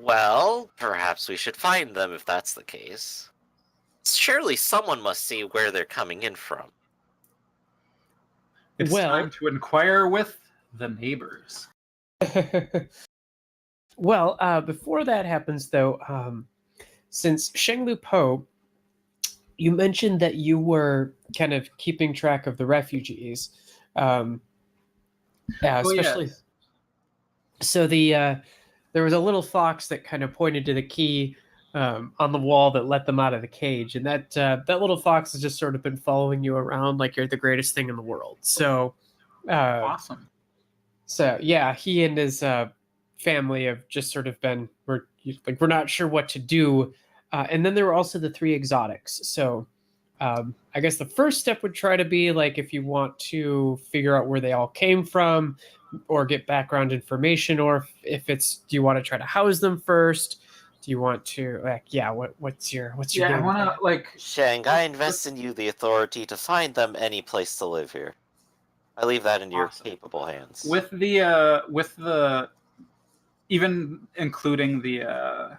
Well, perhaps we should find them if that's the case. Surely someone must see where they're coming in from. It's time to inquire with the neighbors. Well, before that happens, though, since Shenglu Po, you mentioned that you were kind of keeping track of the refugees, especially. Yes. So there was a little fox that kind of pointed to the key on the wall that let them out of the cage, and that little fox has just sort of been following you around like you're the greatest thing in the world. So, Awesome. So yeah, he and his family have just sort of been we're not sure what to do, and then there were also the three exotics. So I guess the first step would try to be like if you want to figure out where they all came from, or get background information, or if it's do you want to try to house them first? Do you want to what's your Yeah, I want to Shang, I invest in you the authority to find them any place to live here. I leave that in your capable hands. with the even including the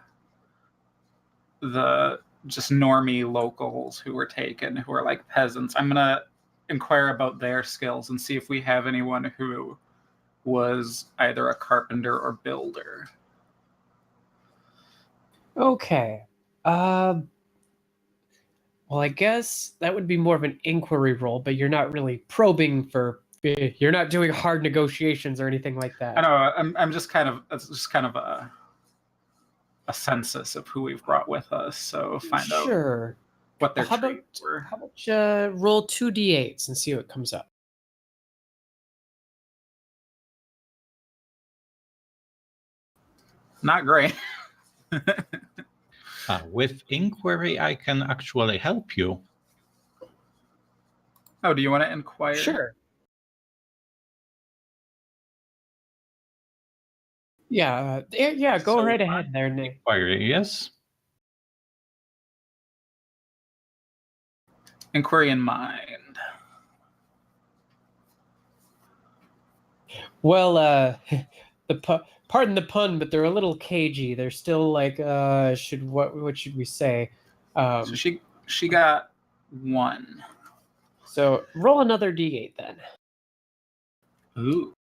just normie locals who were taken, who are like peasants. I'm gonna inquire about their skills and see if we have anyone who was either a carpenter or builder. Okay. Well, I guess that would be more of an inquiry role, but you're not really probing for. You're not doing hard negotiations or anything like that. I know. I'm just kind of. It's just kind of a census of who we've brought with us. So find out what their traits were. How about you roll 2d8s and see what comes up? Not great. With inquiry, I can actually help you. Oh, do you want to inquire? Sure. Yeah, go right ahead there, Nick. Inquiry, yes. Inquiry in mind. Well, pardon the pun, but they're a little cagey. They're still like, what should we say? So she got 1. So roll another d8 then. Ooh.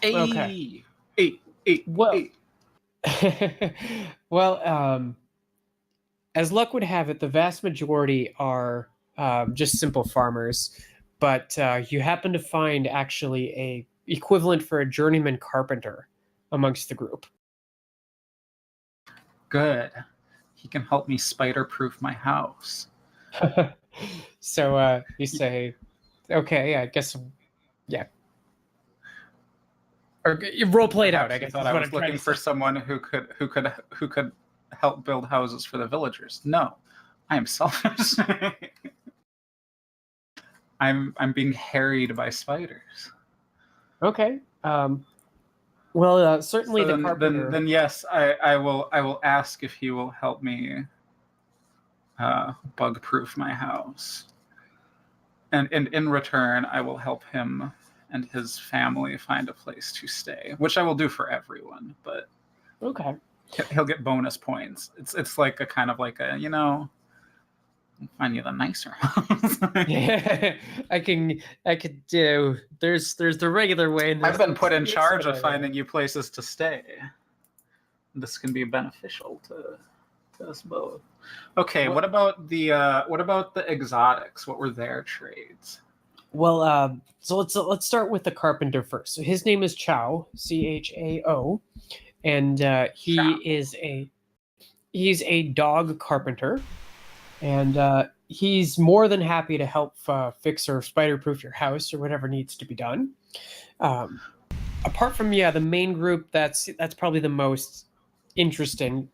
8. Okay. 8. Well, 8. Well, as luck would have it, the vast majority are just simple farmers, but you happen to find actually a equivalent for a journeyman carpenter amongst the group. Good. He can help me spider-proof my house. So you say, okay, I guess, yeah. Or role played out. I guess. Thought I was looking for someone who could help build houses for the villagers. No, I am selfish. I'm being harried by spiders. Okay. Well, certainly So the carpenter. Then yes, I will ask if he will help me bug-proof my house, and in return, I will help him and his family find a place to stay, which I will do for everyone. But okay, he'll get bonus points. It's like a kind of like a I'll find you the nicer house. Yeah, I could do. There's the regular way. And I've been put in charge of finding you places to stay. This can be beneficial to us both. Okay, what about the exotics? What were their trades? Well, so let's start with the carpenter first. So his name is Chao, Chao, and he's a dog carpenter, and he's more than happy to help fix or spider-proof your house or whatever needs to be done. Apart from the main group, that's probably the most interesting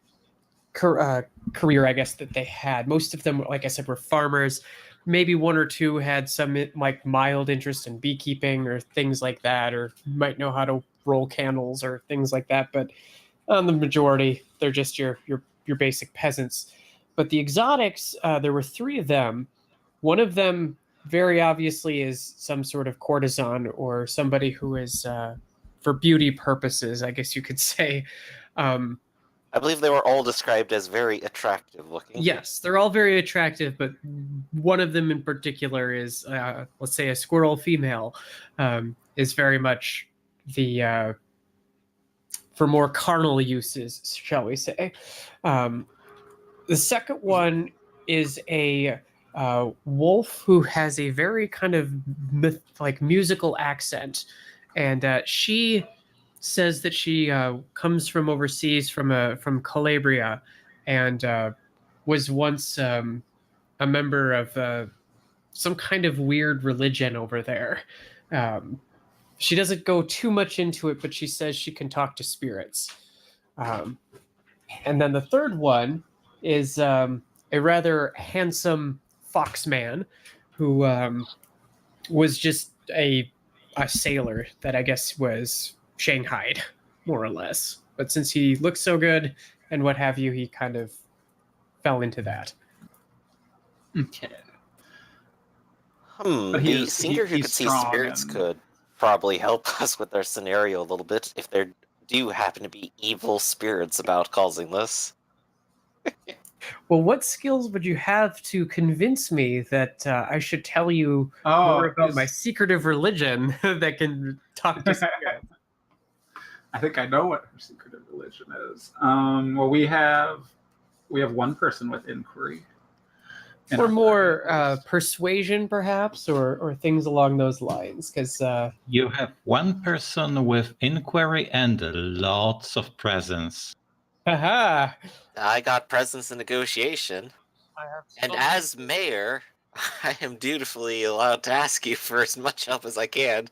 career, I guess, that they had. Most of them, like I said, were farmers. Maybe one or two had some like mild interest in beekeeping or things like that, or might know how to roll candles or things like that. But the majority, they're just your basic peasants. But the exotics, there were 3 of them. One of them, very obviously, is some sort of courtesan or somebody who is for beauty purposes, I guess you could say. I believe they were all described as very attractive looking. Yes, they're all very attractive, but one of them in particular is, let's say, a squirrel female, is very much the for more carnal uses, shall we say. The second one is a wolf who has a very kind of musical accent, and she says that she comes from overseas, from Calabria, and was once a member of some kind of weird religion over there. She doesn't go too much into it, but she says she can talk to spirits. And then the third one is a rather handsome foxman who was just a sailor that I guess was shanghaied, more or less. But since he looked so good and what have you, he kind of fell into that. Okay. The singer who could see spirits could probably help us with our scenario a little bit if there do happen to be evil spirits about causing this. Well, what skills would you have to convince me that I should tell you more about my secretive religion that can talk to spirits? I think I know what her secretive religion is. Well, we have one person with inquiry. Or more persuasion, perhaps, or things along those lines, because you have one person with inquiry and lots of presence. Haha! I got presence in negotiation, and as mayor, I am dutifully allowed to ask you for as much help as I can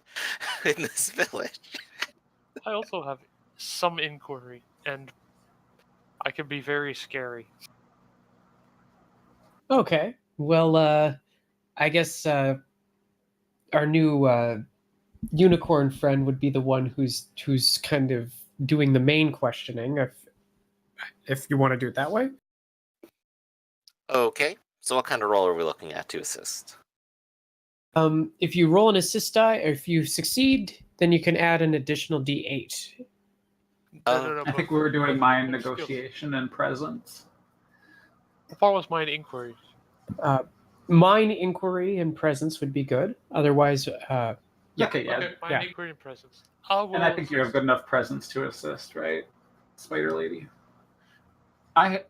in this village. I also have some inquiry, and I can be very scary. Okay. Well, I guess our new unicorn friend would be the one who's kind of doing the main questioning, if you want to do it that way. Okay. So what kind of roll are we looking at to assist? If you roll an assist die, or if you succeed, then you can add an additional D8. No, I think we were doing mind negotiation and presence. What was mind inquiry? Mind inquiry and presence would be good. Otherwise, Mind inquiry and presence. And I think you have good enough presence to assist, right, Spider Lady? I'm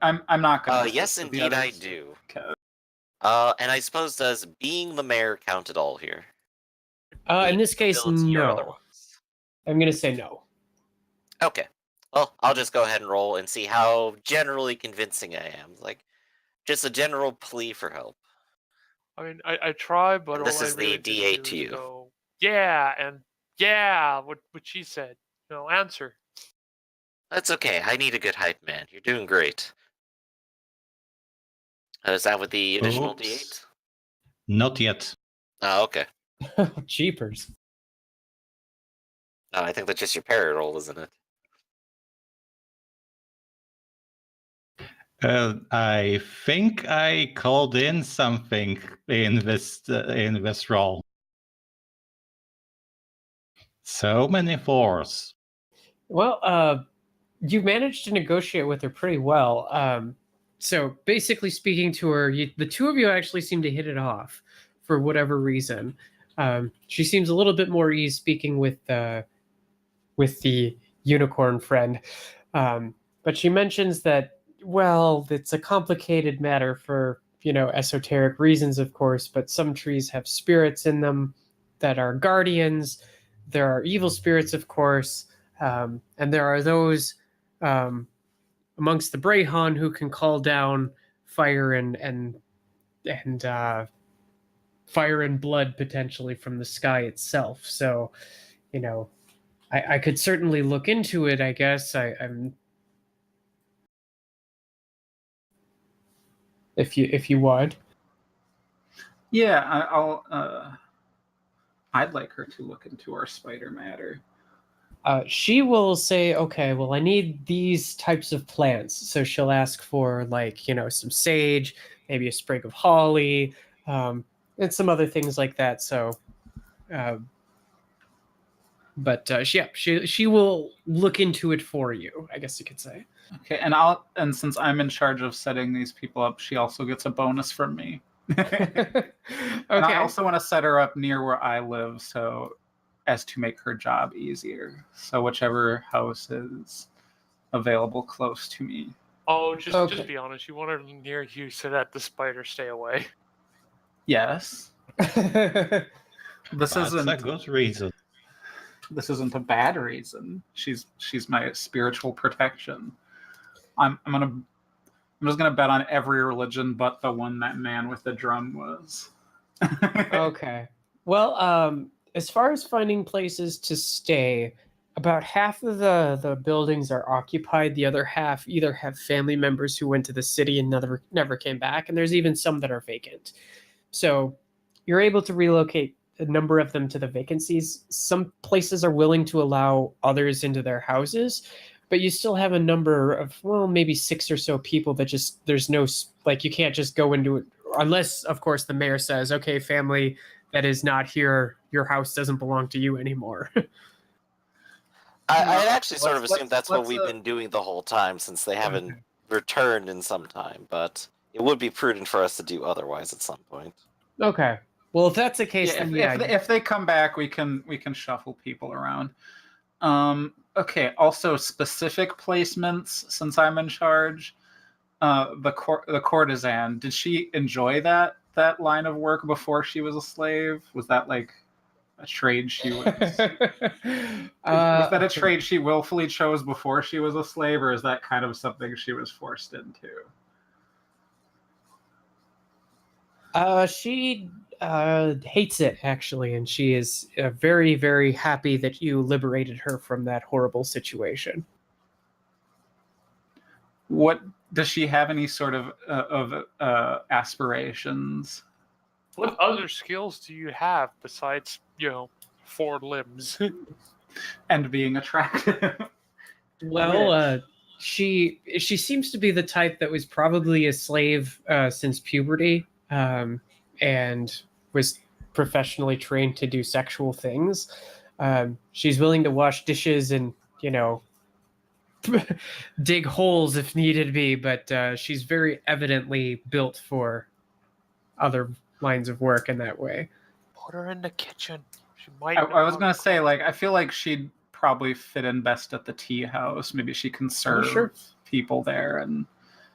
not gonna. Yes, indeed, I do. Okay. And I suppose does being the mayor count at all here? In this case, no. I'm gonna say no. Okay. Well, I'll just go ahead and roll and see how generally convincing I am. Like, just a general plea for help. I mean, I try, but and this all is I really the D8 to you. Go, yeah, and yeah, what she said. Answer. That's okay. I need a good hype man. You're doing great. Is that with the additional D8? Not yet. Oh, okay. Jeepers. I think that's just your parry roll, isn't it? I think I called in something in this roll. So many fours. Well, you managed to negotiate with her pretty well. So basically speaking to her, the two of you actually seem to hit it off for whatever reason. She seems a little bit more ease speaking with the unicorn friend. But she mentions that, well, it's a complicated matter for, esoteric reasons, of course, but some trees have spirits in them that are guardians. There are evil spirits, of course, and there are those amongst the Brehon who can call down fire and fire and blood potentially from the sky itself. So, I could certainly look into it, I guess. I'm if you want. Yeah, I'd like her to look into our spider matter. She will say, okay, well, I need these types of plants. So she'll ask for, some sage, maybe a sprig of holly, and some other things like that. So But she will look into it for you, I guess you could say. Okay, and since I'm in charge of setting these people up, she also gets a bonus from me. Okay. And I also want to set her up near where I live, so as to make her job easier. So whichever house is available close to me. Oh, just Okay. be honest. You want her near you so that the spiders stay away. Yes. This That's a isn't good reason. this isn't a bad reason. She's my spiritual protection. I'm just gonna bet on every religion but the one that man with the drum was. Okay. Well, as far as finding places to stay, about half of the buildings are occupied. The other half either have family members who went to the city and never came back, and there's even some that are vacant. So you're able to relocate a number of them to the vacancies. Some places are willing to allow others into their houses, but you still have a number of, well, maybe 6 or so people that just, there's no, like, you can't just go into it unless, of course, the mayor says, okay, family that is not here, your house doesn't belong to you anymore. I actually sort of Let's- assumed that's what let's, we've been doing the whole time since they haven't Okay. returned in some time, but it would be prudent for us to do otherwise at some point. Okay. Well, if that's the case, Yeah, then if they come back, we can shuffle people around. Okay. Also, specific placements. Since I'm in charge, the courtesan. Did she enjoy that line of work before she was a slave? Was that like a trade she was? Was that a trade she willfully chose before she was a slave, or is that kind of something she was forced into? She hates it, actually, and she is very, very happy that you liberated her from that horrible situation. What does she have any sort of aspirations? What other skills do you have besides, 4 limbs? And being attractive? Well, she seems to be the type that was probably a slave since puberty, and was professionally trained to do sexual things. She's willing to wash dishes and, dig holes if needed be, but she's very evidently built for other lines of work in that way. Put her in the kitchen. She might. I was gonna say, like, I feel like she'd probably fit in best at the tea house. Maybe she can serve sure. people there, and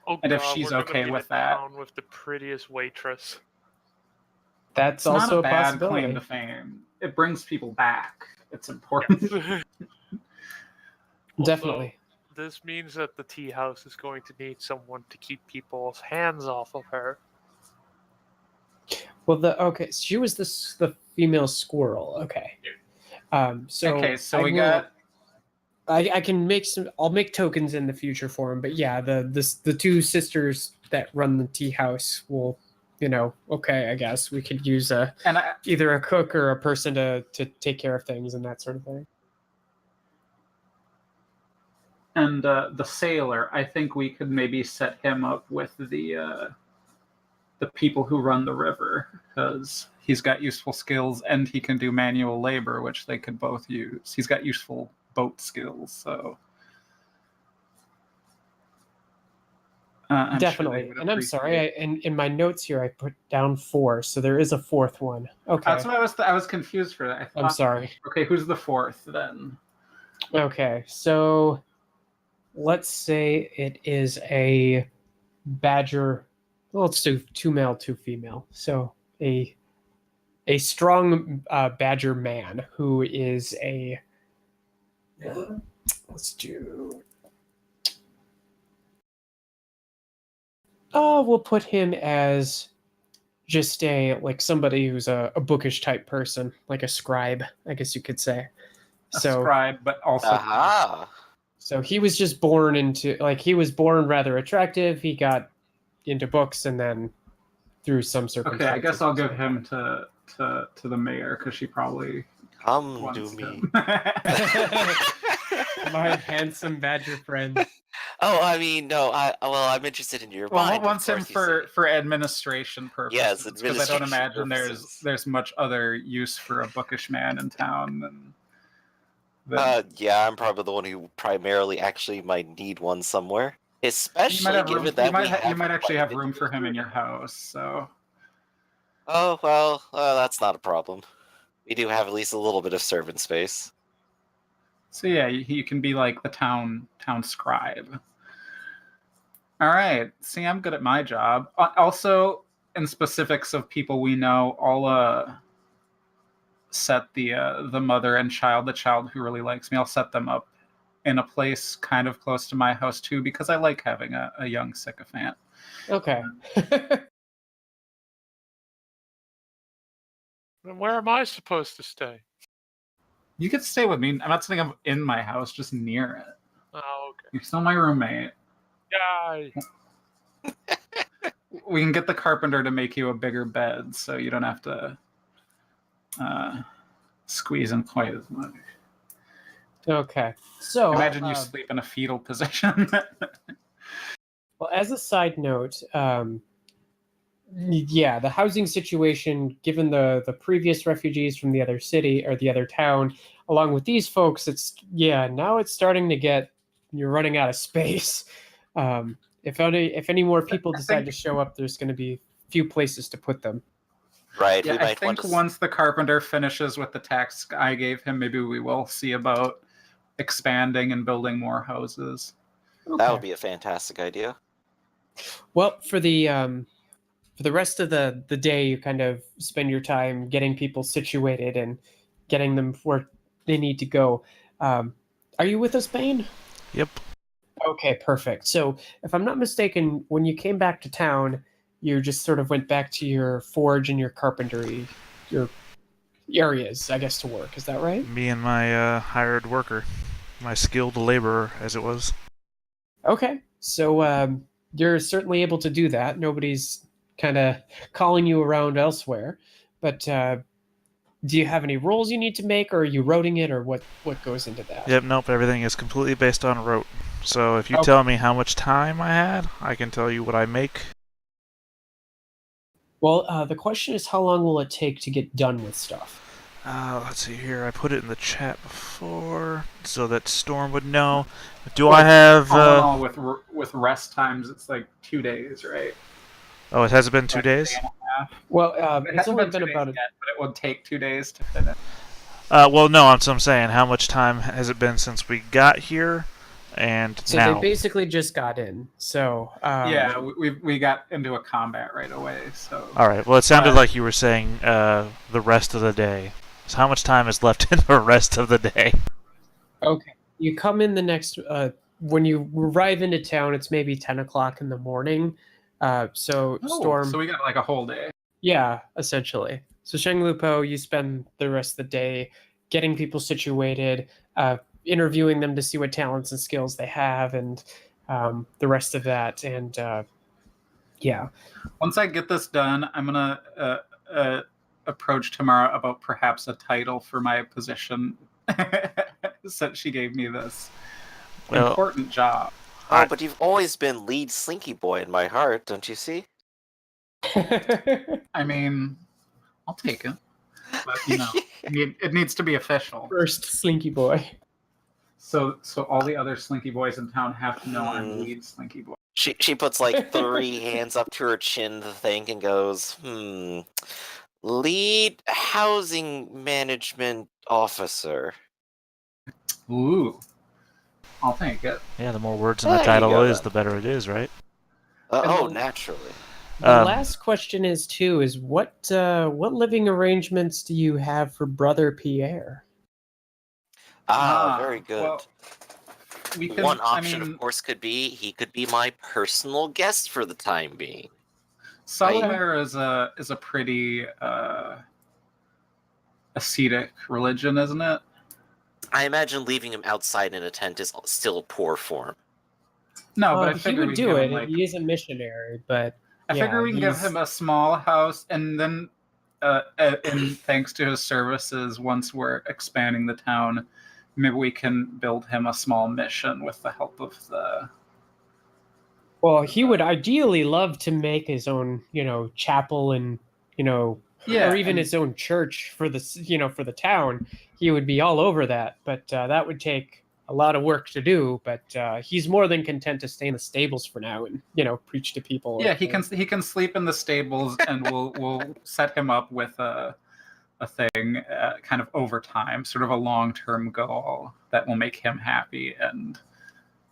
Oh, and if God, she's we're gonna okay be with the that. town with the prettiest waitress. That's It's not also a a bad possibility. claim to fame. It brings people back. It's important. Definitely. This means that the tea house is going to need someone to keep people's hands off of her. Well, she was the female squirrel. Okay. So Okay, so I we will- got. I can make some. I'll make tokens in the future for him. But yeah, the 2 sisters that run the tea house will, okay, I guess we could use And either a cook or a person to take care of things and that sort of thing. the sailor, I think we could maybe set him up with the people who run the river, because he's got useful skills and he can do manual labor, which they could both use. He's got useful boat skills, so I'm Definitely. sure they would And I'm sorry, appreciate- in my notes here I put down 4, so there is a 4th one. Okay. That's what I was confused for that. I thought, I'm sorry. Okay, who's the 4th then? Okay, so let's say it is a badger. Well, let's do 2 male, 2 female. So a strong badger man who is a. Let's do. We'll put him as just somebody who's a bookish type person, like a scribe, I guess you could say. A scribe, but also Aha! So he was just born he was born rather attractive. He got into books and then through some okay. circumstances. I guess I'll give him to the mayor, because she probably Come wants to me. him. My handsome badger friend. Oh, I mean, no. I'm interested in your Well, mind. of wants him course, you see. for administration purposes. Yes, because I don't administration imagine purposes. there's much other use for a bookish man in town than Yeah, I'm probably the one who primarily actually might need one somewhere. You might Especially have room. given that You might actually quite a have bit room to for go him in through. your house. So Oh, well, that's not a problem. We do have at least a little bit of servant space. yeah, you can be like the town scribe. All right. See, I'm good at my job. Also, in specifics of people we know, I'll set the mother and child, the child who really likes me. I'll set them up in a place kind of close to my house too, because I like having a young sycophant. Okay. And where am I supposed to stay? You could stay with me. I'm not saying I'm in my house, just near it. Oh, okay. You're still my roommate. Yay! We can get the carpenter to make you a bigger bed, so you don't have to squeeze in quite as much. Okay. So Imagine you sleep in a fetal position. well, as a side note, yeah, the housing situation, given the previous refugees from the other city or the other town, along with these folks, now it's starting to get, you're running out of space. If any more people decide to show up, there's going to be few places to put them. Right, Yeah, we I might want think to... once the carpenter finishes with the task I gave him, maybe we will see about expanding and building more houses. That would be a fantastic idea. Well, for the rest of the day, you kind of spend your time getting people situated and getting them where they need to go. Are you with us, Bane? Yep. Okay, perfect. So, if I'm not mistaken, when you came back to town, you just sort of went back to your forge and your carpentry, your areas, I guess, to work. Is that right? Me and my hired worker, my skilled laborer, as it was. Okay, so you're certainly able to do that. Nobody's kind of calling you around elsewhere. But do you have any rolls you need to make, or are you roting it, or what goes into that? Yep, nope, everything is completely based on rote. So if you tell me how much time I had, I can tell you what I make. Well, the question is, how long will it take to get done with stuff? Let's see here. I put it in the chat before so that Storm would know. Do I have... all in all, with rest times, it's like 2 days, right? Oh, it hasn't been 2 days? Well, it's only been about it. But it will take 2 days to finish. Well, no, that's what I'm saying. How much time has it been since we got here and so now? They basically just got in. So yeah, we got into a combat right away. So all right. Well, it sounded like you were saying the rest of the day. So how much time is left in the rest of the day? Okay. You come in the next... when you arrive into town, it's maybe 10 o'clock in the morning. Storm... So we got like a whole day. Yeah, essentially. So Sheng Lupo, you spend the rest of the day getting people situated, interviewing them to see what talents and skills they have, and the rest of that. And yeah. Once I get this done, I'm going to approach Tamara about perhaps a title for my position since she gave me this important job. Oh, but you've always been lead slinky boy in my heart, don't you see? I mean, I'll take it. But, it needs to be official. First Slinky Boy. So all the other Slinky Boys in town have to know I'm lead Slinky Boy. She puts like 3 hands up to her chin to think and goes, lead housing management officer. Ooh. I'll take it. Yeah, the more words in the title is, the better it is, right? Naturally. The last question is what living arrangements do you have for Brother Pierre? Very good. Well, one option, of course, could be he could be my personal guest for the time being. Solitaire is a pretty ascetic religion, isn't it? I imagine leaving him outside in a tent is still poor form. No, but I figure he would do it. He is a missionary, but I figure we can give him a small house, and then, and thanks to his services, once we're expanding the town, maybe we can build him a small mission with the help of the... Well, he would ideally love to make his own, chapel and, Yeah, or even and- his own church for the for the town, he would be all over that. But that would take a lot of work to do. But he's more than content to stay in the stables for now and preach to people. Yeah, he can sleep in the stables, and we'll set him up with a thing kind of over time, sort of a long-term goal that will make him happy and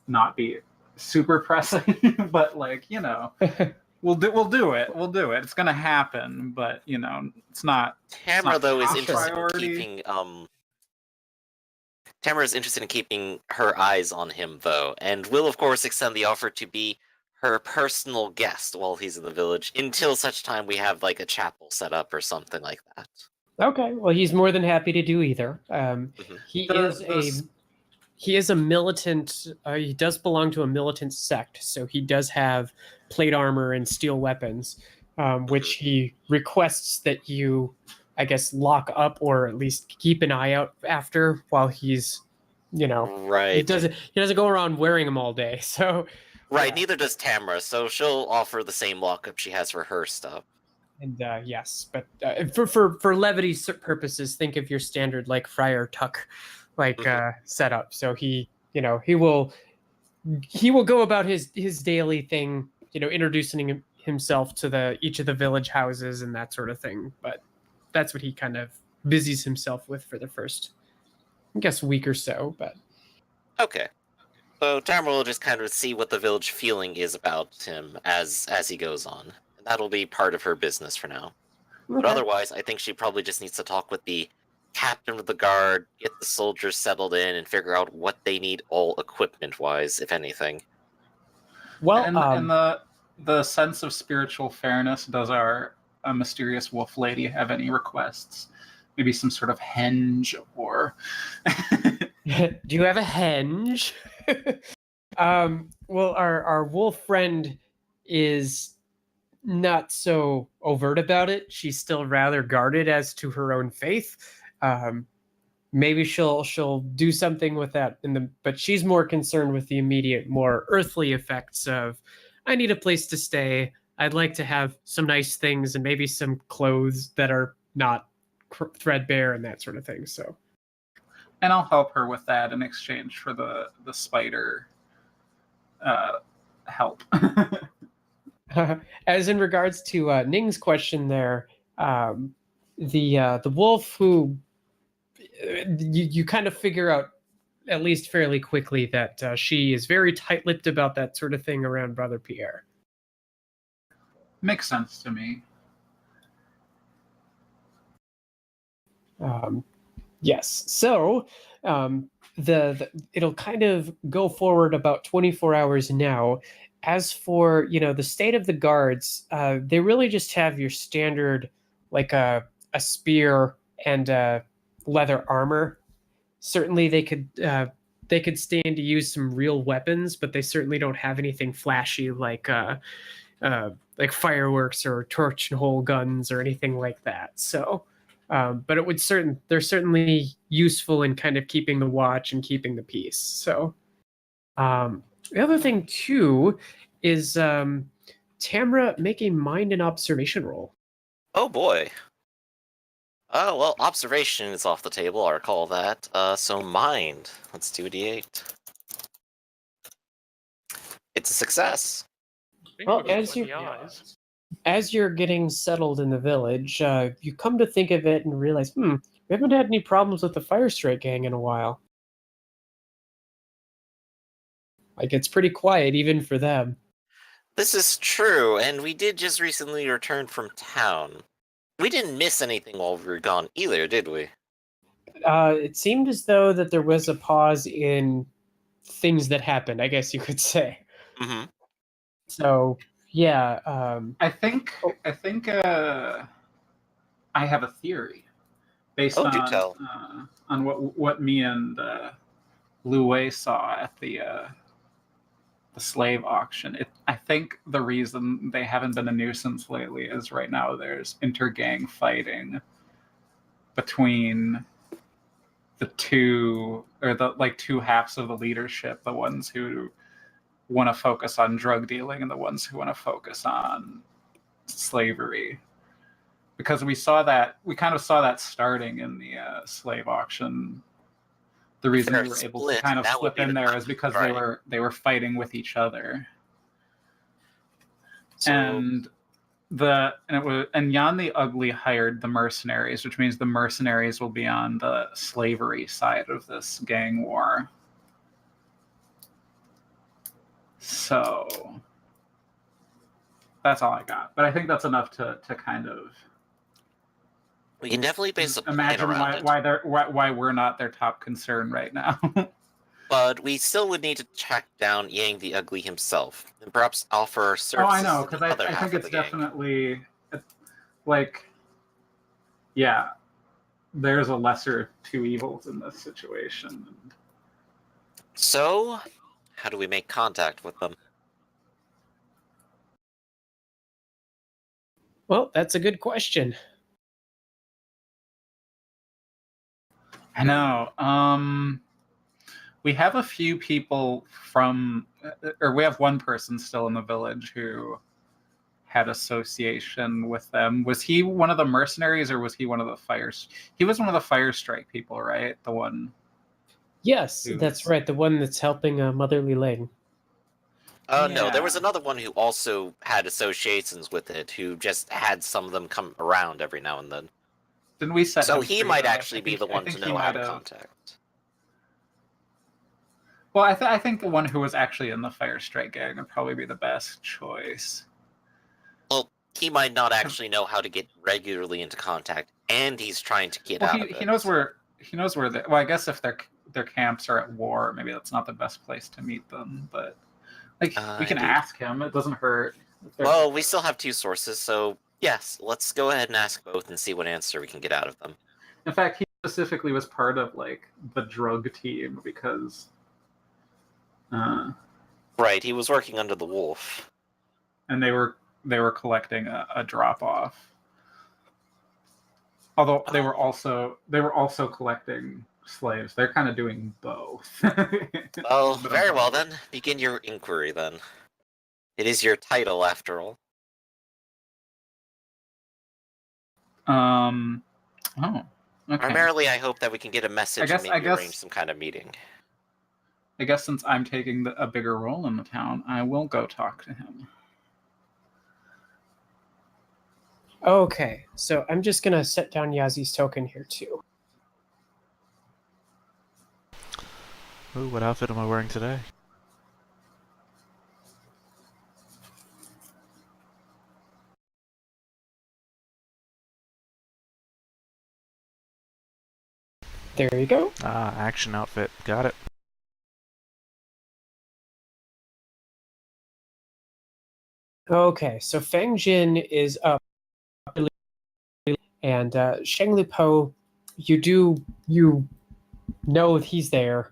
not be super pressing. But we'll do it. It's gonna happen, but it's not. Tamara, though, is top interested priority. in keeping Tamara is interested in keeping her eyes on him, though, and will, of course, extend the offer to be her personal guest while he's in the village, until such time we have, like, a chapel set up or something like that. Okay, well, he's more than happy to do either. He is a militant. He does belong to a militant sect, so he does have plate armor and steel weapons, which he requests that you, I guess, lock up or at least keep an eye out after while he's, Right. He doesn't go around wearing them all day. So. Right. Neither does Tamara, so she'll offer the same lockup she has for her stuff. And yes, but for levity purposes, think of your standard like Friar Tuck, setup. So he will go about his daily thing, introducing himself to each of the village houses and that sort of thing. But that's what he kind of busies himself with for the first, I guess, week or so. But okay, so Tamara will just kind of see what the village feeling is about him as he goes on. That'll be part of her business for now. But otherwise, I think she probably just needs to talk with the captain of the guard, get the soldiers settled in, and figure out what they need all equipment-wise, if anything. Well, and the sense of spiritual fairness, does our mysterious wolf lady have any requests? Maybe some sort of henge or... Do you have a henge? Well, our wolf friend is not so overt about it. She's still rather guarded as to her own faith. Maybe she'll do something with that but she's more concerned with the immediate, more earthly effects of, I need a place to stay. I'd like to have some nice things and maybe some clothes that are not threadbare and that sort of thing. So, and I'll help her with that in exchange for the spider help. As in regards to Ning's question there, the wolf who you kind of figure out at least fairly quickly that she is very tight-lipped about that sort of thing around Brother Pierre. Makes sense to me. Yes. So it'll kind of go forward about 24 hours now. As for the state of the guards, they really just have your standard, like a spear and leather armor. Certainly, they could stand to use some real weapons, but they certainly don't have anything flashy like fireworks or torch and hole guns or anything like that. So, but they're certainly useful in kind of keeping the watch and keeping the peace. So. The other thing, too, is Tamara, make a mind and observation roll. Oh, boy. Well, observation is off the table, I recall that. So mind. Let's do a d8. It's a success. Well, as you're getting settled in the village, you come to think of it and realize, we haven't had any problems with the Fire Strike gang in a while. Like, it's pretty quiet, even for them. This is true, and we did just recently return from town. We didn't miss anything while we were gone either, did we? It seemed as though that there was a pause in things that happened, I guess you could say. Mm-hmm. So, yeah. I think I have a theory based on what me and Lu Wei saw at the slave auction. I think the reason they haven't been a nuisance lately is right now there's intergang fighting between the two halves of the leadership, the ones who want to focus on drug dealing and the ones who want to focus on slavery. because we kind of saw that starting in the slave auction. The reason they're we were able to split, kind of that would slip be in the there time, is because right. they were fighting with each other. So, And Jan the Ugly hired the mercenaries, which means the mercenaries will be on the slavery side of this gang war. So that's all I got. But I think that's enough to kind of we can definitely base a plan imagine around it. why we're not their top concern right now. But we still would need to track down Yang the Ugly himself, and perhaps offer Oh, services I know, to because the other I half think of it's the gang. definitely like, yeah, there's a lesser two evils in this situation. So, how do we make contact with them? Well, that's a good question. I know. We have a few people or we have one person still in the village who had association with them. Was he one of the mercenaries or was he one of the fires? He was one of the fire strike people, right? The one. Yes, that's right. The one that's helping Motherly Ling. No, there was Yeah. another one who also had associations with it, who just had some of them come around every now and then. Didn't we set So him he free, might though? actually be the one to know how to contact. Well, I think the one who was actually in the fire strike gang would probably be the best choice. Well, he might not actually know how to get regularly into contact, and he's trying to get out of it. He knows where well, I guess if their camps are at war, maybe that's not the best place to meet them, but like we can Indeed. ask him. It doesn't hurt. Well, we still have two sources, so yes, let's go ahead and ask both and see what answer we can get out of them. In fact, he specifically was part of like the drug team because right, he was working under the wolf. And they were collecting a drop off. Although they were also collecting slaves. They're kind of doing both. Well, very well then. Begin your inquiry then. It is your title after all. Oh. Okay. Primarily, I hope that we can get a message and maybe arrange some kind of meeting. I guess since I'm taking a bigger role in the town, I will go talk to him. Okay, so I'm just gonna set down Yazi's token here too. Ooh, what outfit am I wearing today? There you go. Ah, action outfit. Got it. Okay, so Fang Jin is up, and Sheng Li Po, you know he's there,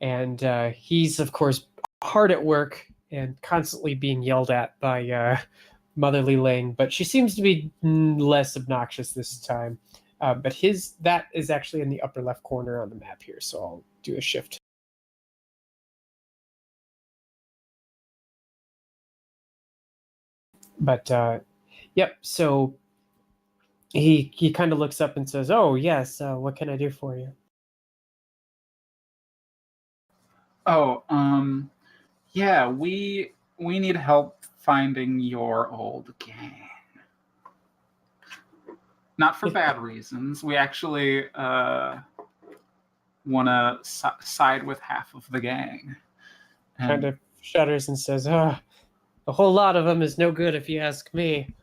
and he's of course hard at work and constantly being yelled at by Motherly Ling, but she seems to be less obnoxious this time. But that is actually in the upper left corner on the map here, so I'll do a shift. But yep, so he kind of looks up and says, "Oh yes, what can I do for you?" Oh, yeah, we need help finding your old gang. Not for bad reasons. We actually want to side with half of the gang. Kind of shudders and says, "Oh, a whole lot of them is no good if you ask me."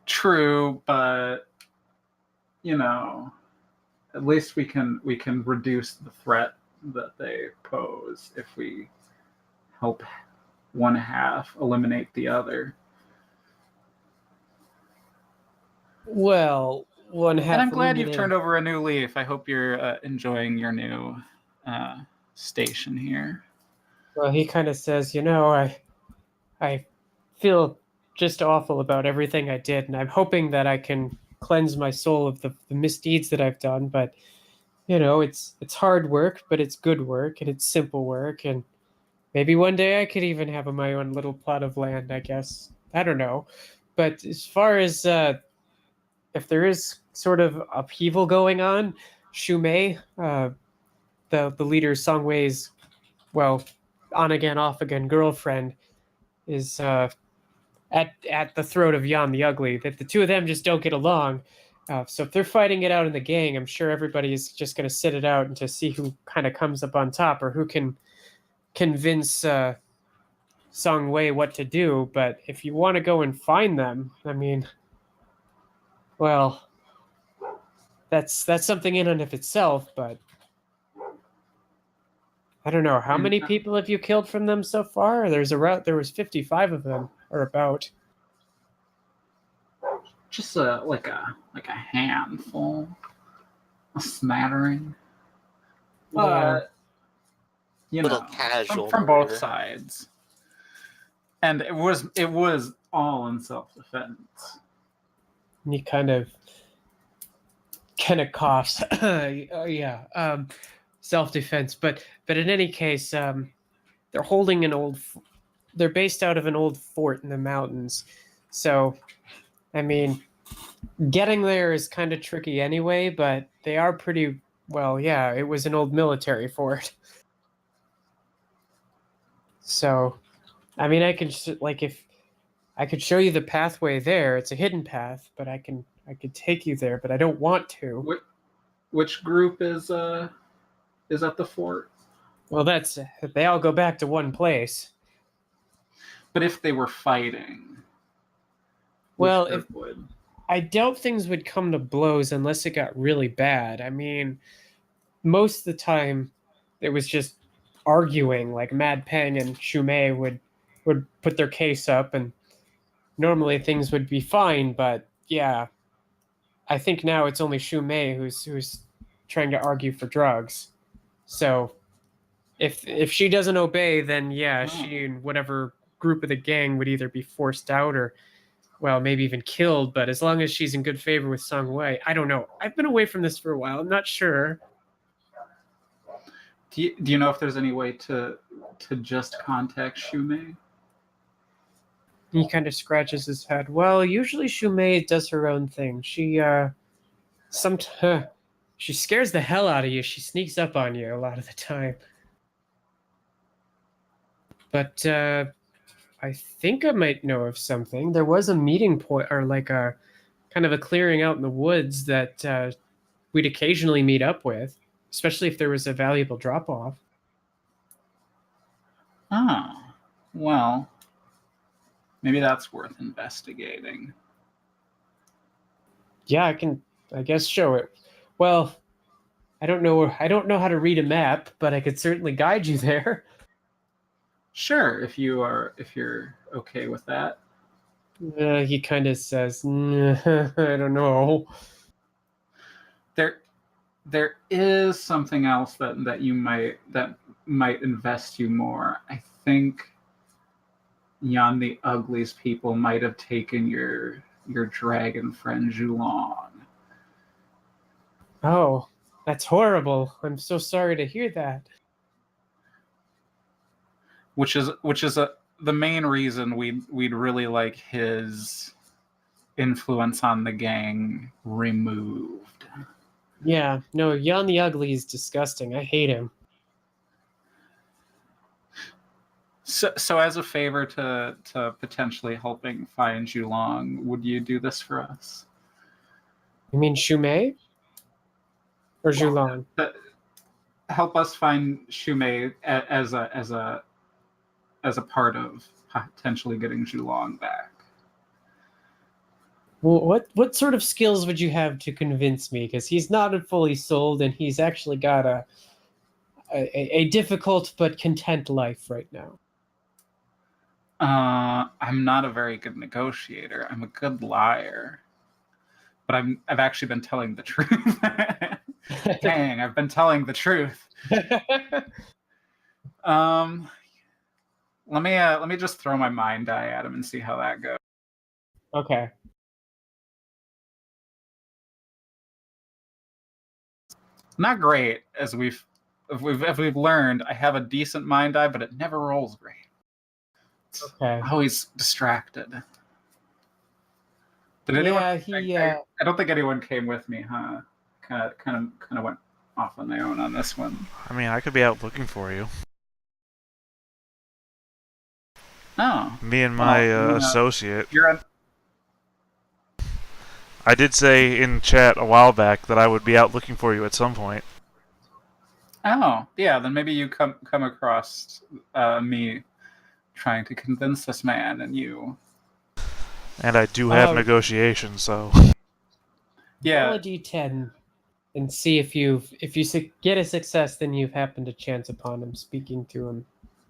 True, but you know, at least we can reduce the threat that they pose if we help one half eliminate the other. Well, one half. And I'm glad you've turned over a new leaf. I hope you're enjoying your new station here. Well, he kind of says, I feel just awful about everything I did, and I'm hoping that I can cleanse my soul of the misdeeds that I've done. But it's hard work, but it's good work, and it's simple work, and maybe one day I could even have my own little plot of land. I guess I don't know, but as far as if there is sort of upheaval going on, Shumei, the leader Songwei's, well, on again, off again girlfriend, is at the throat of Yan the Ugly. That the two of them just don't get along. So if they're fighting it out in the gang, I'm sure everybody is just going to sit it out and to see who kind of comes up on top or who can convince Song Wei what to do. But if you want to go and find them, I mean, well, that's something in and of itself. But I don't know how many people have you killed from them so far. There was 55 of them or about. Just like a handful, a smattering. But you Little know, casual from both murder. sides, and it was all in self-defense. And he kind of coughs. Yeah, self-defense. But in any case, they're holding they're based out of an old fort in the mountains. So, I mean, getting there is kind of tricky anyway, but they are pretty, well, yeah, it was an old military fort. So, I mean, if I could show you the pathway there, it's a hidden path, but I could take you there, but I don't want to. Which group is at the fort? Well, they all go back to one place. But if they were fighting, Well, which group would? I doubt things would come to blows unless it got really bad. I mean, most of the time, it was just arguing. Like Mad Peng and Shumei would put their case up, and normally things would be fine. But yeah, I think now it's only Shumei who's trying to argue for drugs. So if she doesn't obey, then yeah, she and whatever group of the gang would either be forced out or, well, maybe even killed. But as long as she's in good favor with Song Wei, I don't know. I've been away from this for a while. I'm not sure. Do you know if there's any way to just contact Shumei? He kind of scratches his head. Well, usually Shumei does her own thing. She she scares the hell out of you. She sneaks up on you a lot of the time. But I think I might know of something. There was a meeting point, or like a kind of a clearing out in the woods that we'd occasionally meet up with, especially if there was a valuable drop-off. Oh, well, maybe that's worth investigating. Yeah, I guess show it. Well, I don't know how to read a map, but I could certainly guide you there. Sure, if you're okay with that. He kind of says, I don't know. There is something else that might invest you more. I think Yan the Ugly's people might have taken your dragon friend Zhulong. Oh, that's horrible. I'm so sorry to hear that. Which is the main reason we'd really like his influence on the gang removed. Yeah, no, Yan the Ugly is disgusting. I hate him. So as a favor to potentially helping find Zhulong, would you do this for us? You mean Shumei? Or Zhulong? Help us find Shumei as a part of potentially getting Zhulong back. Well, what sort of skills would you have to convince me? Because he's not fully sold, and he's actually got a difficult but content life right now. I'm not a very good negotiator. I'm a good liar, but I've actually been telling the truth. Dang, I've been telling the truth. Let me just throw my mind die at him and see how that goes. Okay. Not great, as we've learned. I have a decent mind eye, but it never rolls great. It's Okay. always distracted. Did anyone? Yeah, he. I don't think anyone came with me, huh? Kind of went off on my own on this one. I mean, I could be out looking for you. Oh, Me and my well, associate. you're on. I did say in chat a while back that I would be out looking for you at some point. Oh, yeah. Then maybe you come across me trying to convince this man, and you. And I do have negotiations, so. Yeah. Roll a d10 and see if you get a success, then you've happened to chance upon him, speaking to him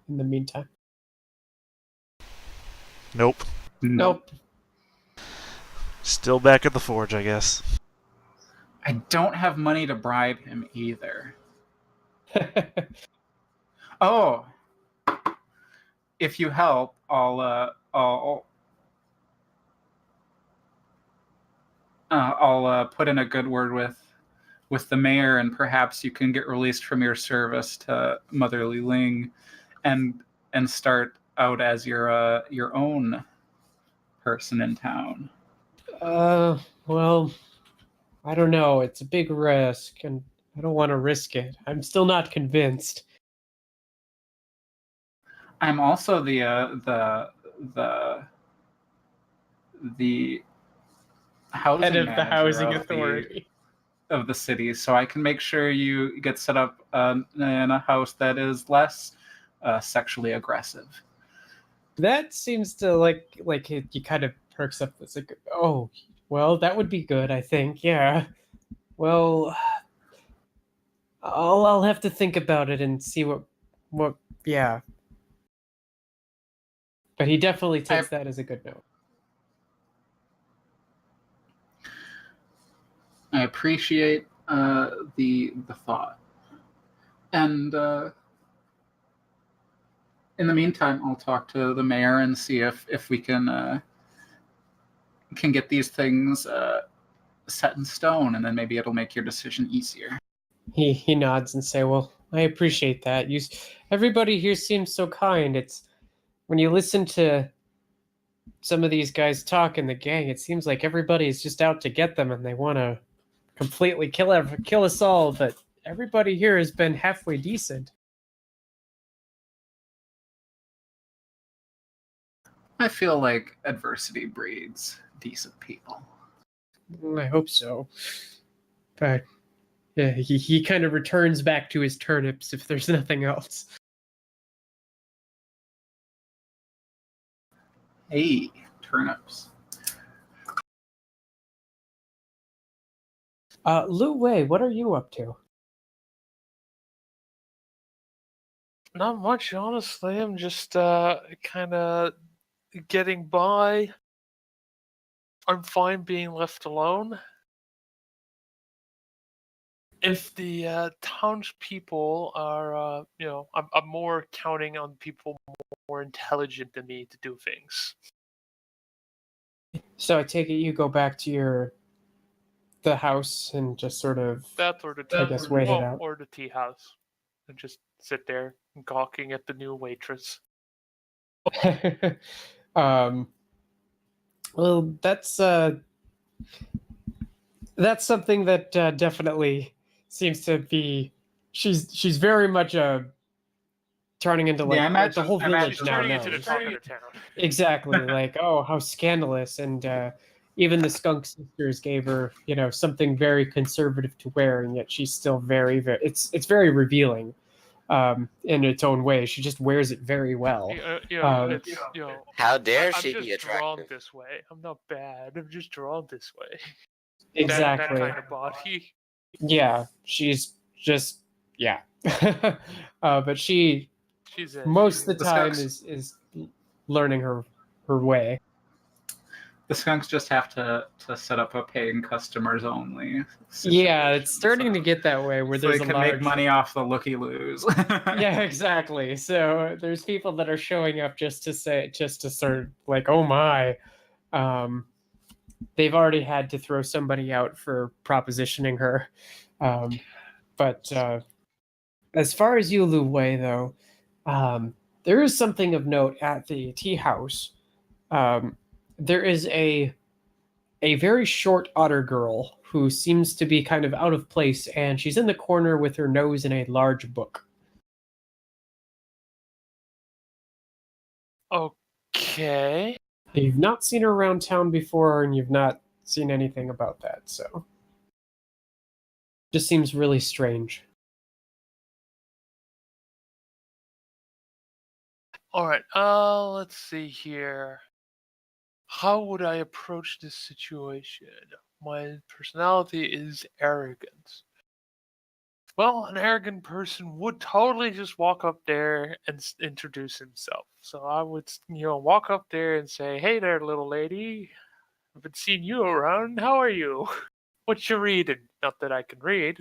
in the meantime. Nope. Nope. Still back at the forge, I guess. I don't have money to bribe him either. Oh, if you help, I'll put in a good word with the mayor, and perhaps you can get released from your service to Motherly Ling, and start out as your own person in town. Well, I don't know. It's a big risk, and I don't want to risk it. I'm still not convinced. I'm also the housing Head of the manager housing of authority. of the city, so I can make sure you get set up in a house that is less sexually aggressive. That seems to like you kind of perks up. It's like, oh, well, that would be good. I think, yeah. Well, I'll have to think about it and see what. Yeah. But he definitely takes that as a good note. I appreciate the thought, and in the meantime, I'll talk to the mayor and see if we can get these things set in stone, and then maybe it'll make your decision easier. He nods and say, "Well, I appreciate that. Everybody here seems so kind. It's when you listen to some of these guys talk in the gang, it seems like everybody's just out to get them and they want to completely kill us all, but everybody here has been halfway decent." I feel like adversity breeds decent people. I hope so. But yeah, he kind of returns back to his turnips if there's nothing else. Hey, turnips. Lu Wei, what are you up to? Not much, honestly. I'm just kind of getting by. I'm fine being left alone. If the townspeople are, I'm more counting on people more intelligent than me to do things. So I take it you go back to the house and just sort of That or the wait it out. or the Teahouse, and just sit there gawking at the new waitress. Well, that's something that definitely seems to be. She's very much turning into Yeah, like the whole village She's now turning knows. into the talk of the town. Exactly, like, oh, how scandalous, and even the Skunk Sisters gave her, something very conservative to wear, and yet she's still very, very. It's very revealing, in its own way. She just wears it very well. How dare I'm she just be drawn attractive? this way. I'm not bad. I'm just drawn this way. Exactly. That kind of body. Yeah, she's just but she's most of the time is learning her way. The skunks just have to set up a paying customers only. Yeah, it's starting to get that way where so there's they a can large... make money off the looky-loos. Yeah, exactly. So there's people that are showing up just to sort of like, oh my. They've already had to throw somebody out for propositioning her. But as far as you, Lu Wei, though, there is something of note at the tea house. There is a a very short otter girl who seems to be kind of out of place, and she's in the corner with her nose in a large book. Okay. You've not seen her around town before, and you've not seen anything about that, so just seems really strange. All right. Let's see here. How would I approach this situation? My personality is arrogance. Well, an arrogant person would totally just walk up there and introduce himself. So I would, walk up there and say, "Hey there, little lady. Haven't seen you around. How are you? What you reading?" Not that I can read.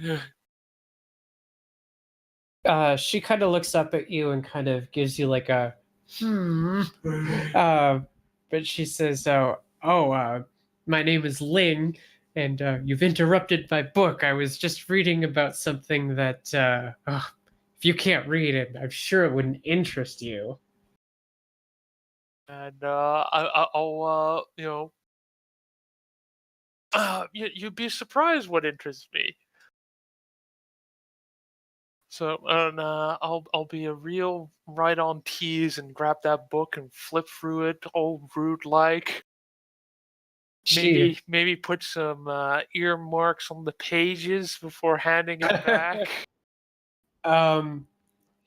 She kind of looks up at you and kind of gives you like a but she says, my name is Ling, and you've interrupted my book. I was just reading about something that, if you can't read it, I'm sure it wouldn't interest you." And I'll, you'd be surprised what interests me. So, and I'll be a real right on tease and grab that book and flip through it, all rude like. Maybe put some earmarks on the pages before handing it back.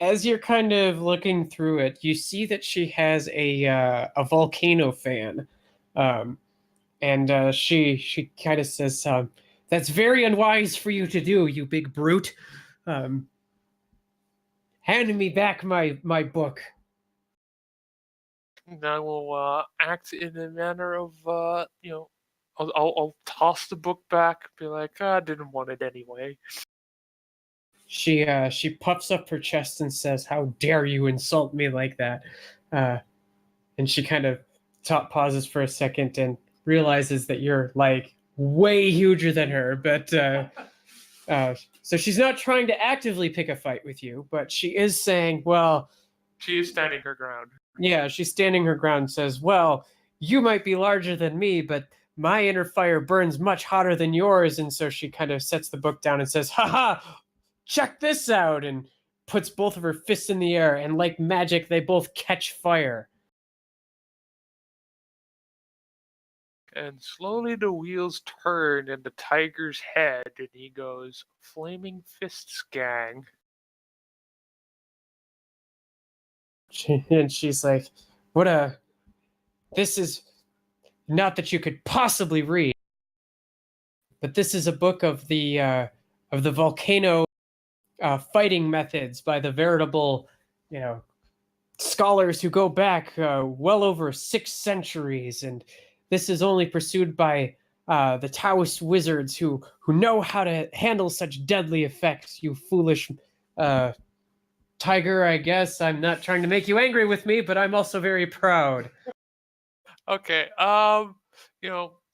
As you're kind of looking through it, you see that she has a volcano fan, and she kind of says, "That's very unwise for you to do, you big brute. Hand me back my book." And I will act in a manner of, I'll toss the book back, be like, I didn't want it anyway. She puffs up her chest and says, "How dare you insult me like that?" And she kind of pauses for a second and realizes that you're like way huger than her, but so she's not trying to actively pick a fight with you, but she is saying, well, She is standing her ground. yeah, she's standing her ground and says, "Well, you might be larger than me, but my inner fire burns much hotter than yours." And so she kind of sets the book down and says, "Haha, check this out," and puts both of her fists in the air, and like magic, they both catch fire. And slowly the wheels turn in the tiger's head, and he goes, "Flaming fists, gang." And she's like, this is not that you could possibly read, but this is a book of the volcano fighting methods by the veritable, scholars who go back well over 6 centuries, and this is only pursued by the Taoist wizards who know how to handle such deadly effects. You foolish tiger, I guess. I'm not trying to make you angry with me, but I'm also very proud. Okay,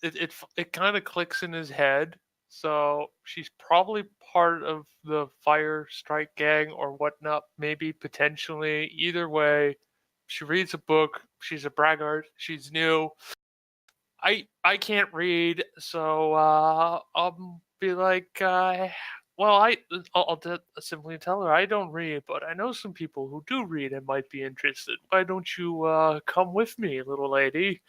it kind of clicks in his head. So she's probably part of the Fire Strike gang or whatnot, maybe potentially. Either way, she reads a book. She's a braggart. She's new. I can't read, so I'll be like, I'll simply tell her I don't read, but I know some people who do read and might be interested. Why don't you come with me, little lady?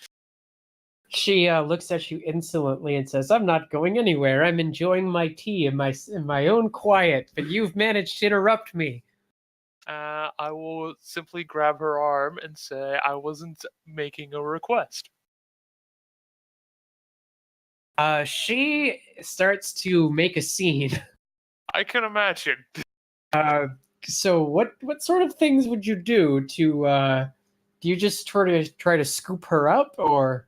She looks at you insolently and says, "I'm not going anywhere. I'm enjoying my tea in my own quiet, but you've managed to interrupt me." I will simply grab her arm and say I wasn't making a request. She starts to make a scene. I can imagine. So what sort of things would you do to do you just try to scoop her up, or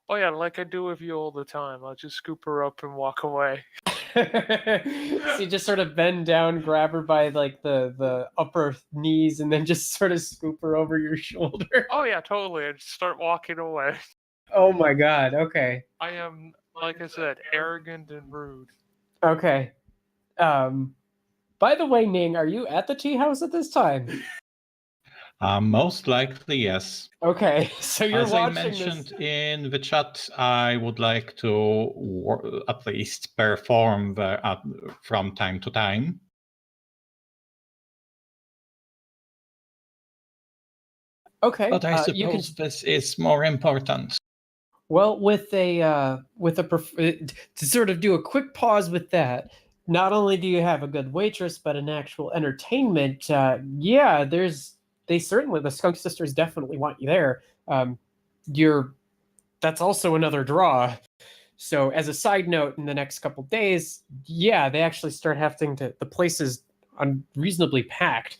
Oh yeah, like I do with you all the time. I'll just scoop her up and walk away. so you just sort of bend down, grab her by like the upper knees, and then just sort of scoop her over your shoulder? Oh yeah, totally. And start walking away. Oh my god, okay. I am, like I said, arrogant and rude. Okay. By the way, Ning, are you at the tea house at this time? Most likely, yes. Okay, so you're As I watching mentioned this. in the chat, I would like to at least perform from time to time. Okay, But I you can. suppose this is more important. Well, to sort of do a quick pause with that. Not only do you have a good waitress, but an actual entertainment. Yeah, the Skunk Sisters definitely want you there. You're that's also another draw. So as a side note, in the next couple days, yeah, they actually start having to. The place is unreasonably packed.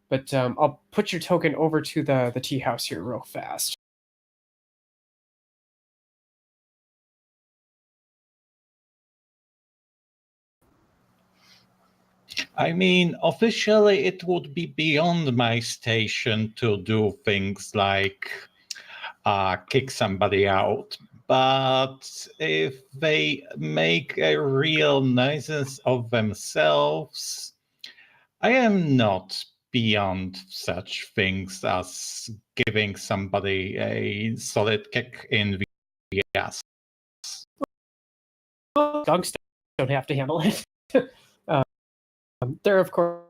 But I'll put your token over to the Teahouse here real fast. I mean, officially, it would be beyond my station to do things like kick somebody out. But if they make a real nuisance of themselves, I am not beyond such things as giving somebody a solid kick in the ass. Skunks don't have to handle it. They're, of course,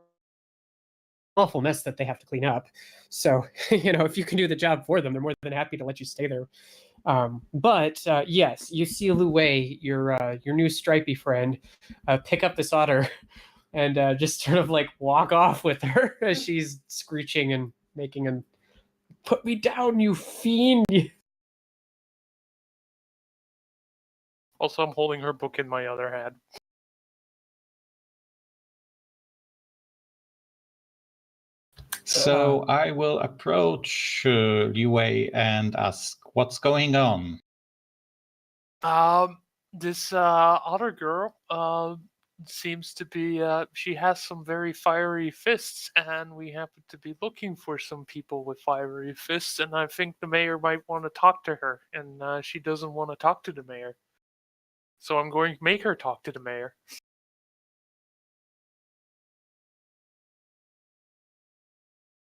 an awful mess that they have to clean up. So, if you can do the job for them, they're more than happy to let you stay there. But yes, you see Lu Wei, your new stripy friend, pick up this otter and just sort of like walk off with her as she's screeching and making him, "Put me down, you fiend!" Also, I'm holding her book in my other hand. So I will approach Liu Wei and ask, what's going on? This otter girl seems to be she has some very fiery fists, and we happen to be looking for some people with fiery fists, and I think the mayor might want to talk to her, and she doesn't want to talk to the mayor. So I'm going to make her talk to the mayor.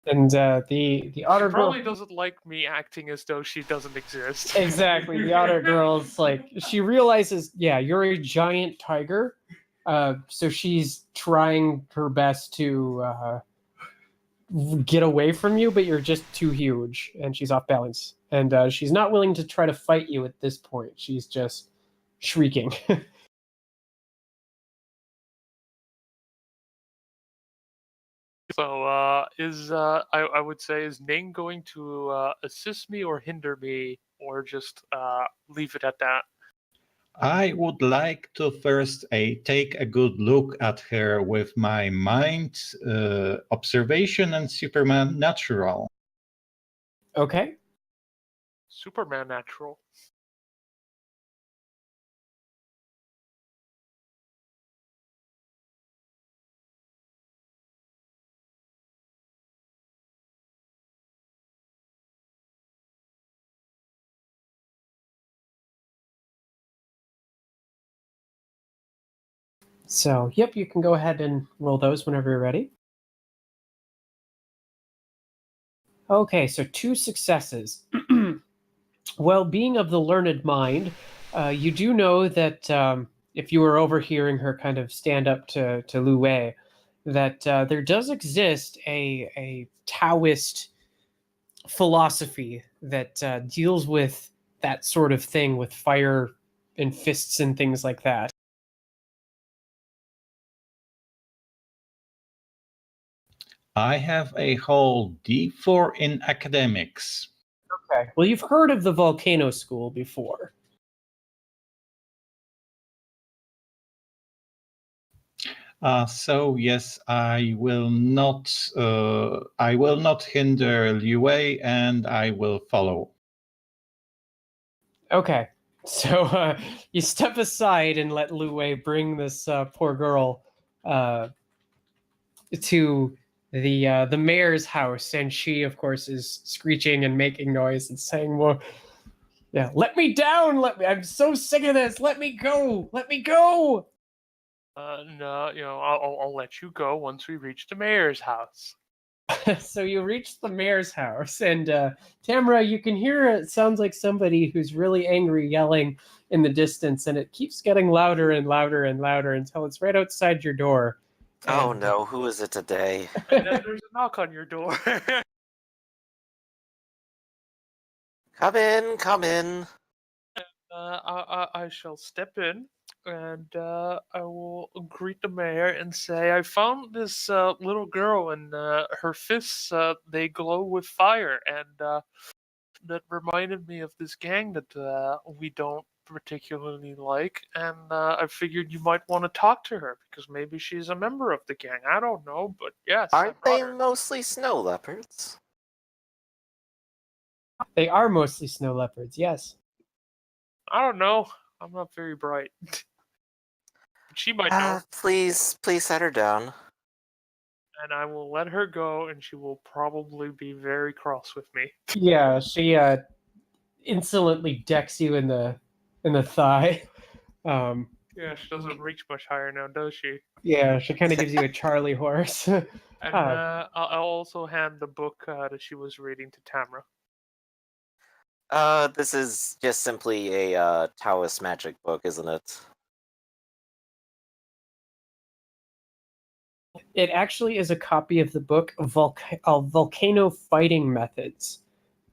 And the otter She girl probably doesn't like me acting as though she doesn't exist. Exactly. The otter girl's like, she realizes, yeah, you're a giant tiger. So she's trying her best to get away from you, but you're just too huge and she's off balance. And she's not willing to try to fight you at this point. She's just shrieking. So I would say, is Ning going to assist me or hinder me, or just leave it at that? I would like to first take a good look at her with my mind, observation, and Superman natural. Okay. Superman natural. So, yep, you can go ahead and roll those whenever you're ready. Okay, so 2 successes. Well, being of the learned mind, you do know that if you were overhearing her kind of stand up to Lu Wei, that there does exist a Taoist philosophy that deals with that sort of thing, with fire and fists and things like that. I have a whole D4 in academics. Okay. Well, you've heard of the volcano school before. So yes, I will not. I will not hinder Liu Wei, and I will follow. Okay. So you step aside and let Lu Wei bring this poor girl to the mayor's house, and she, of course, is screeching and making noise and saying, "Well, yeah, let me down! Let me! I'm so sick of this! Let me go! Let me go!" No, I'll let you go once we reach the mayor's house. So you reach the mayor's house, and Tamara, you can hear it sounds like somebody who's really angry yelling in the distance, and it keeps getting louder and louder and louder until it's right outside your door. Oh And- no, who is it today? And then there's a knock on your door. Come in, come in. I shall step in and I will greet the mayor and say, I found this little girl and her fists, they glow with fire. And that reminded me of this gang that we don't particularly like. And I figured you might want to talk to her because maybe she's a member of the gang. I don't know, but yes. I Aren't brought they her. mostly snow leopards? They are mostly snow leopards, yes. I don't know. I'm not very bright. She might know. Please set her down. And I will let her go, and she will probably be very cross with me. Yeah, she insolently decks you in the thigh. Yeah, she doesn't reach much higher now, does she? Yeah, she kind of gives you a Charlie horse. And I'll also hand the book that she was reading to Tamra. This is just simply a Taoist magic book, isn't it? It actually is a copy of the book Volcano Fighting Methods.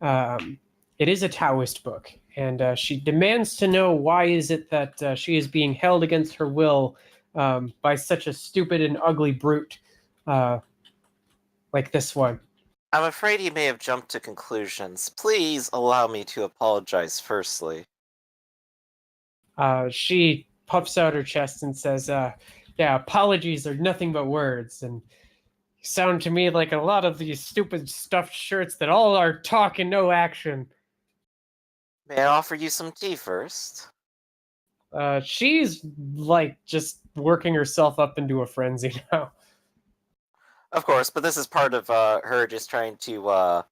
It is a Taoist book, and she demands to know why is it that she is being held against her will by such a stupid and ugly brute like this one. I'm afraid you may have jumped to conclusions. Please allow me to apologize firstly. She puffs out her chest and says, yeah, apologies are nothing but words, and you sound to me like a lot of these stupid stuffed shirts that all are talk and no action. May I offer you some tea first? She's like just working herself up into a frenzy now. Of course, but this is part of her just trying to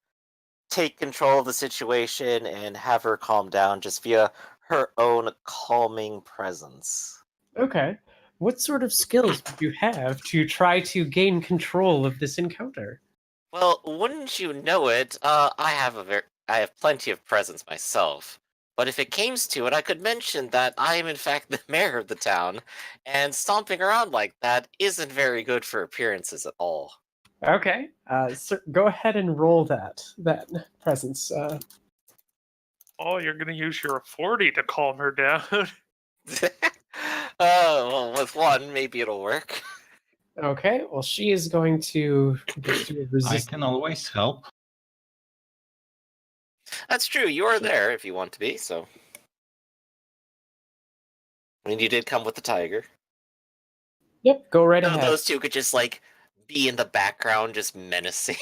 take control of the situation and have her calm down just via her own calming presence. Okay. What sort of skills would you have to try to gain control of this encounter? Well, wouldn't you know it, I have plenty of presence myself. But if it came to it, I could mention that I am in fact the mayor of the town, and stomping around like that isn't very good for appearances at all. Okay. So go ahead and roll that presence. Oh, you're going to use your authority to calm her down. Well, with one, maybe it'll work. Okay. Well, she is going to just do a I resist. can always help. That's true, you are there if you want to be, so. I mean, you did come with the tiger. Yep. Go right No, ahead. those two could just, like, be in the background, just menacing.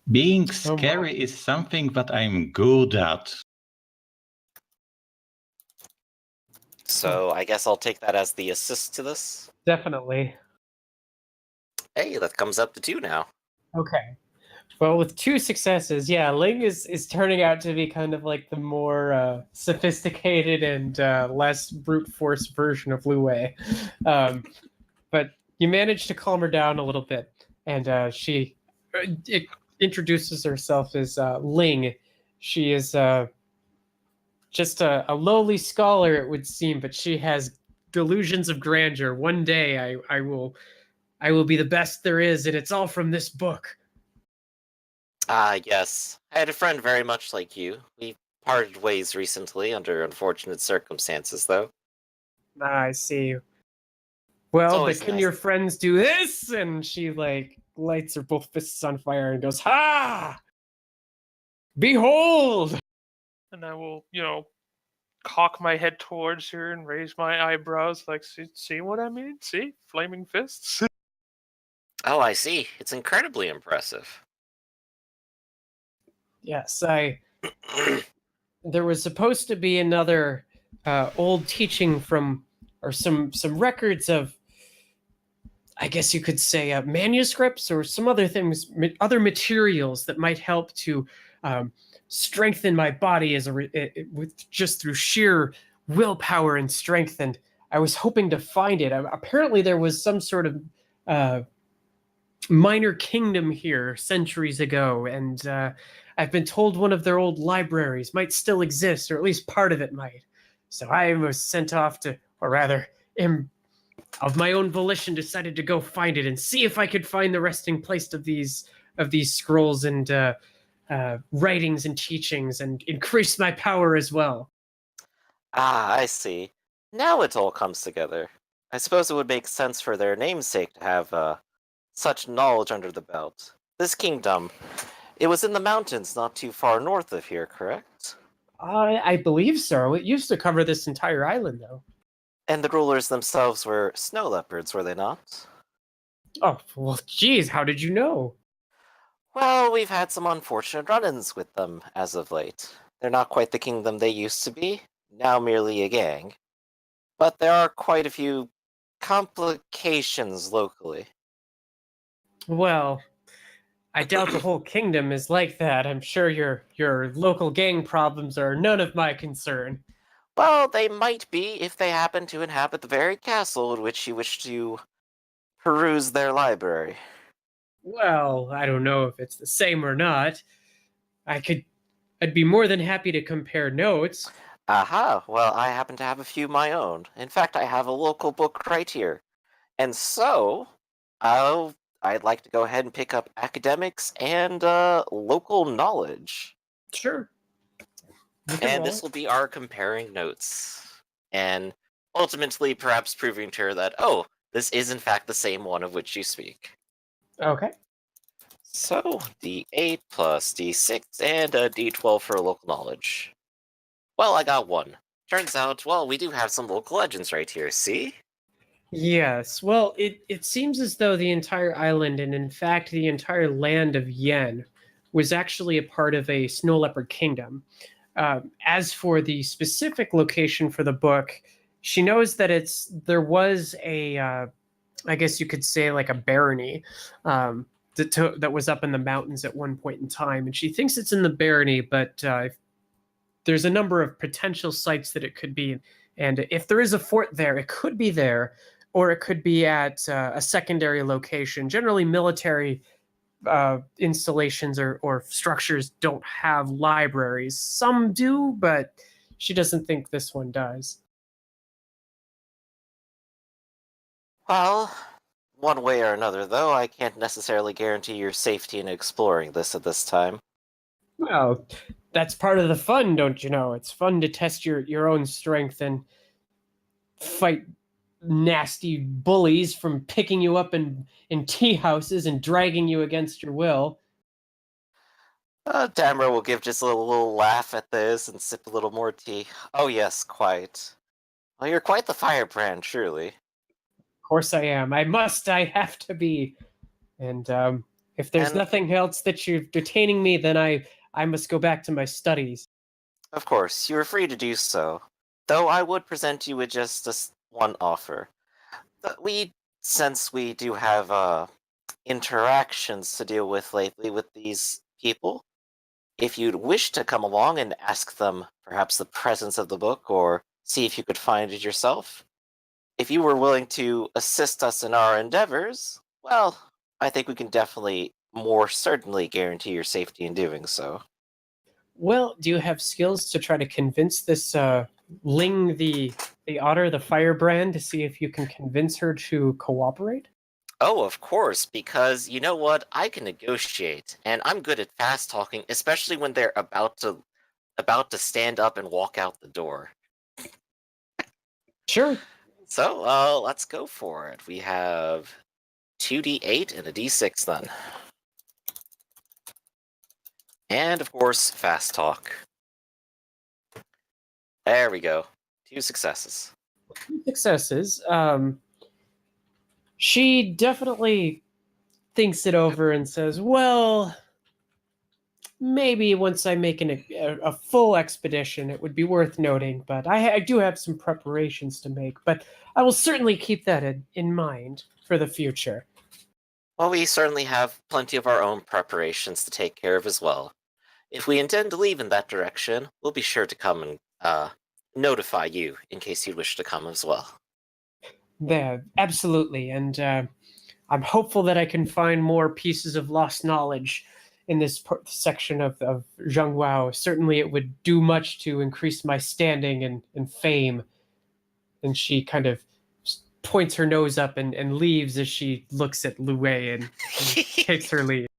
Being Oh, scary is something that I'm good at. So I guess I'll take that as the assist to this. Definitely. Hey, that comes up to 2 now. Okay. Well, with 2 successes, yeah, Ling is turning out to be kind of like the more sophisticated and less brute force version of Lu Wei. But you managed to calm her down a little bit, and she introduces herself as Ling. She is just a lowly scholar, it would seem, but she has delusions of grandeur. One day I will be the best there is, and it's all from this book. Ah, yes. I had a friend very much like you. We parted ways recently under unfortunate circumstances, though. I see. Well, but always can nice. your friends do this? And she like lights her both fists on fire and goes, "Ha! Behold!" And I will, cock my head towards her and raise my eyebrows like, see what I mean? See? Flaming fists? Oh, I see. It's incredibly impressive. Yes, there was supposed to be another old teaching from, or some records of, I guess you could say, manuscripts or some other things, other materials that might help to strengthen my body with just through sheer willpower and strength. And I was hoping to find it. Apparently, there was some sort of minor kingdom here centuries ago, and I've been told one of their old libraries might still exist, or at least part of it might. So I was sent off to, or rather, of my own volition, decided to go find it and see if I could find the resting place of these scrolls and writings and teachings, and increase my power as well. Ah, I see. Now it all comes together. I suppose it would make sense for their namesake to have such knowledge under the belt. This kingdom, it was in the mountains not too far north of here, correct? I believe so. It used to cover this entire island, though. And the rulers themselves were snow leopards, were they not? Oh, well, geez, how did you know? Well, we've had some unfortunate run-ins with them as of late. They're not quite the kingdom they used to be, now merely a gang. But there are quite a few complications locally. Well, I doubt the whole kingdom is like that. I'm sure your local gang problems are none of my concern. Well, they might be if they happen to inhabit the very castle in which you wish to peruse their library. Well, I don't know if it's the same or not. I'd be more than happy to compare notes. Aha, well, I happen to have a few of my own. In fact, I have a local book right here. And so, I'd like to go ahead and pick up academics and local knowledge. Sure. And this will be our comparing notes. And ultimately, perhaps proving to her that, oh, this is in fact the same one of which you speak. Okay. So, D8 plus D6 and a D12 for local knowledge. Well, I got one. Turns out, well, we do have some local legends right here, see? Yes. Well, it seems as though the entire island, and in fact the entire land of Yen, was actually a part of a snow leopard kingdom. As for the specific location for the book, she knows that there was a, I guess you could say, like a barony that was up in the mountains at one point in time, and she thinks it's in the barony, but there's a number of potential sites that it could be. And if there is a fort there, it could be there, or it could be at a secondary location. Generally, military installations or structures don't have libraries. Some do, but she doesn't think this one does. Well, one way or another, though, I can't necessarily guarantee your safety in exploring this at this time. Well, that's part of the fun, don't you know? It's fun to test your own strength and fight nasty bullies from picking you up in tea houses and dragging you against your will. Tamara will give just a little laugh at this and sip a little more tea. Oh yes, quite. Well, you're quite the firebrand, surely. Of course I am. I have to be. And if there's nothing else that you're detaining me, then I must go back to my studies. Of course, you are free to do so. Though I would present you with just one offer. Since we do have interactions to deal with lately with these people, if you'd wish to come along and ask them perhaps the presence of the book, or see if you could find it yourself, if you were willing to assist us in our endeavors, well, I think we can definitely, more certainly guarantee your safety in doing so. Well, do you have skills to try to convince this Ling the otter, the firebrand, to see if you can convince her to cooperate? Oh, of course, because you know what? I can negotiate, and I'm good at fast talking, especially when they're about to stand up and walk out the door. Sure. So, let's go for it. We have 2d8 and a d6 then. And of course, fast talk. There we go. 2 successes. 2 successes. She definitely thinks it over and says, well, maybe once I make a full expedition, it would be worth noting, but I do have some preparations to make, but I will certainly keep that in mind for the future. Well, we certainly have plenty of our own preparations to take care of as well. If we intend to leave in that direction, we'll be sure to come and notify you in case you wish to come as well. There, absolutely, and I'm hopeful that I can find more pieces of lost knowledge in this section of Zhonghua. Certainly, it would do much to increase my standing and fame. And she kind of points her nose up and leaves as she looks at Lu Wei and takes her leave.